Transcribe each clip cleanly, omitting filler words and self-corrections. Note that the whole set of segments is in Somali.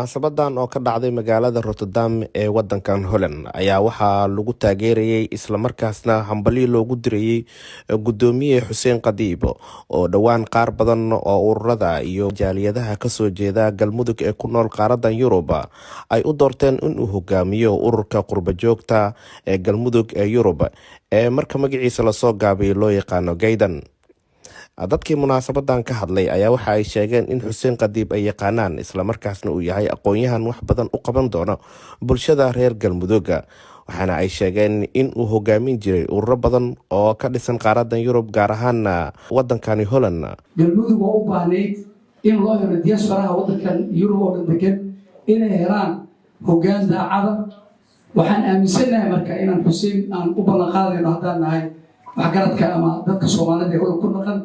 munaasabadan oo ka dhacday magaalada Rotterdam ee wadankan Holland ayaa waxaa lagu taageerayay isla markaasna hambalyo loogu dirayay gudoomiye Xuseen Qadiib oo dhawaan qaar badan oo ururada iyo jaaliyadaha ka soo jeeda Galmudug ee ku nool qaaradan Yurub ay u doorteen inuu hogaamiyo ururka qurba joogta ee Galmudug ee Yurub ee marka magaciisa la soo gaabay loo yaqaano Gaydan. dadkii munaasabadan ka hadlay ayaa waxa ay sheegeen in Xuseen Qadiib ay yaqaanaan isla markaasna uu yahay aqoon-yahan wax badan u qaban doono bulshada reer Galmudug, waxaana ay sheegeen in uu hogaamin jiray ururo badan oo ka dhisan qaaradan Yurub gaar ahaan wadankani Holland. Galmudug oo u baahnayd in loo helo diaspora wadankan Yurub oo degan inay helaan hoggaan daacad. waxaan aaminsanahay marka inaan Xuseen aan u ballan qaadayno haddaan nahay waxgaradka ama dadka Soomaalida ee ku dhaqan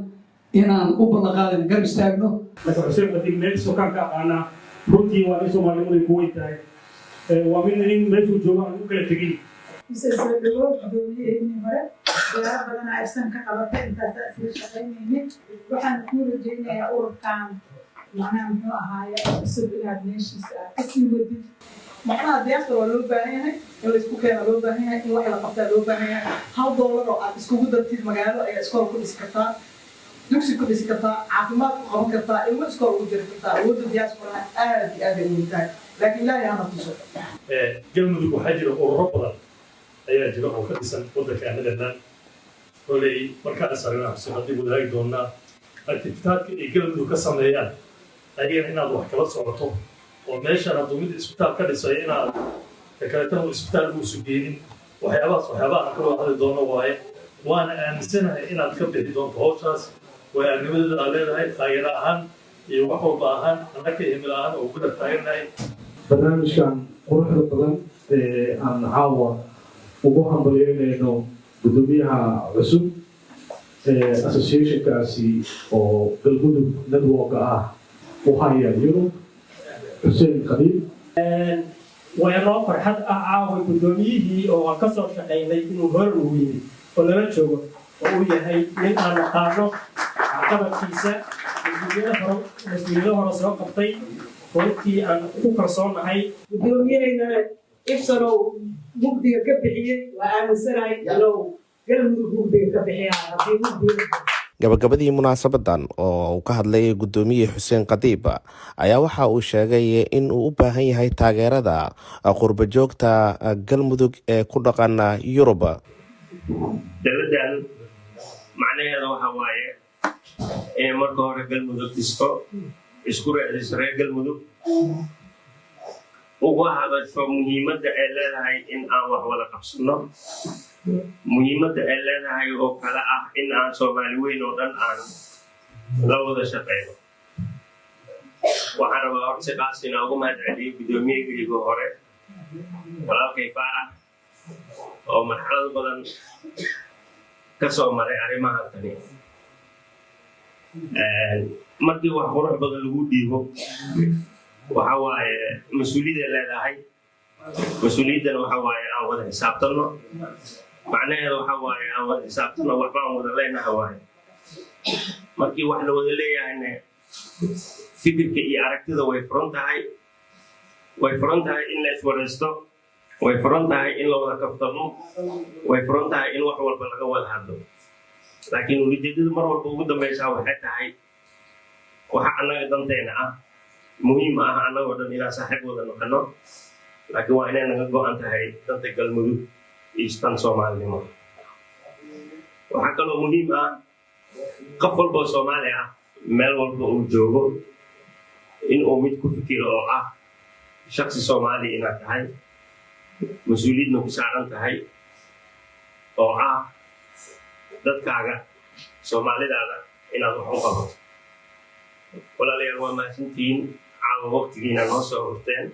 inaan u ballan qaadayno garab istaagno. Xuseen Qadiib meel soo ka qaana runtii waa in Soomaalidu ku weytahay waa in meeshu jooga aan u kala tegin isagoo dhawo gudoomiyaha hore yaa badan aysan ka qabatay intaas isla shaqeynayeen waxaan ku rajaynayaa ururkan macnaha muxuu ahaaye cusub inaad meeshiisa kasii wadid macnaha deeqda waa loo baahan yahay in la isku keeno loo baahan yahay in wax la qabtaa loo baahan yahay $1 oo aad iskugu dartid magaalo ayaa iskool ku dhisi kartaa dugsi ku dhisi kartaa caafimaad ku qaban kartaa ilmo iskool ugu jiri kartaa awoodda diaspora aad iyo aad ay muhiim tahay laakiin ilaahay hana tuso. Galmudug waxaa jira ururo badan ayaa jira oo ka dhisan wadanka Netherland kolay markaa asarina Xuseen Qadiib wadaagi doonaa aktifitaadka ay Galmudug ka sameeyaan ayagana inaad wax kala socoto oo meeshaan hadduu mid isbitaal ka dhisay inaad kaleetana isbitaal uu sugeenin waxyaabaha ka wada hadli doono waaye waana aaminsanahay inaad ka bixi doonto howshaas way arnimadeeda aad leedahay taageero ahaan iyo wax walba ahaan annaka himil ahaan oo guda taageernahay. barnaamijkan quruxda badan aan caawa ugu hambalyeynayno gudoomiyaha cusub associationkaasi oo Galmudug network u haya Yurub Xuseen Qadiib. waynoo farxad caawa gudoomiyihii oo aan ka soo shaqeynay inuu hor u yimid oo lala joogo oo uu yahay nin aan naqaano caqabadkiisa mas-uuliyado hore soo qabtay runtii aan ku kalsoonahay. gudoomiyahayna ifsanow mugdiga ka bixiyey waa aaminsanahay inuu Galmudug mugdiga ka bixiyaa. gabagabadii munaasabadan oo uu ka hadlayay gudoomiye Xuseen Qadiib ayaa waxa uu sheegay in uu u baahan yahay taageerada qurba joogta Galmudug ee ku dhaqan Yurub. dawladdan macnaheedu waxa waaye in marka hore Galmudug dhisto isku raadis reer Galmudug ugu hadasho muhiimadda ay leedahay in aan wax wada qabsano muhiimadda ay leedahay oo kala ah in aan Soomaali weyn oo dhan aan la wada shaqeyno. waxaan rabaa horta qaasina ugu mahadceliyo gudoomiyahayga hore walaalkay Faarax oo marxalad badan ka soo maray arrimaha tani markii wax qurux badan lagu dhiibo waxa waaye mas'uuliyad leedahay mas'uuliyadana waxa waaye aan wada xisaabtano macnaheedu waxa waaye aan wada xisaabtano waxba aan wada leenahay waaye markii wax la wada leeyahayna fikirka iyo aragtida way furan tahay in la iswaraysto way furan tahay in la wada kaftamo way furan tahay in wax walba laga wada hadlo laakiin ujeedada mar walba ugu dambaysa waxay tahay waxa annaga danteena muhiim annagoo dhan inaan saaxiib wada noqono laakiin waa inay naga go'an tahay danta Galmudug iyo tan Soomaalinimo. waxaa kaloo muhiim qof walba oo Soomaali meel walba uu joogo in uu mid ku fikiro oo shakhsi Soomaali inaad tahay mas-uuliyadna ku saaran tahay oo dadkaaga Soomaalidaada inaad wax u qabato. walaalayaal waa mahadsantihiin caawa waqtigiina noo soo horteen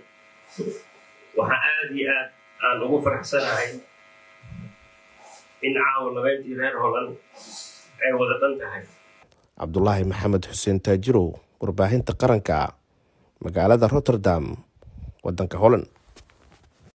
waxaa aad iyo aad aan ugu faraxsanahay in caawa labayntii reer Holland ay wada dhan tahay. Cabdullaahi Maxamed Xuseen Taajirow, warbaahinta qaranka magaalada Rotterdam wadanka Holland.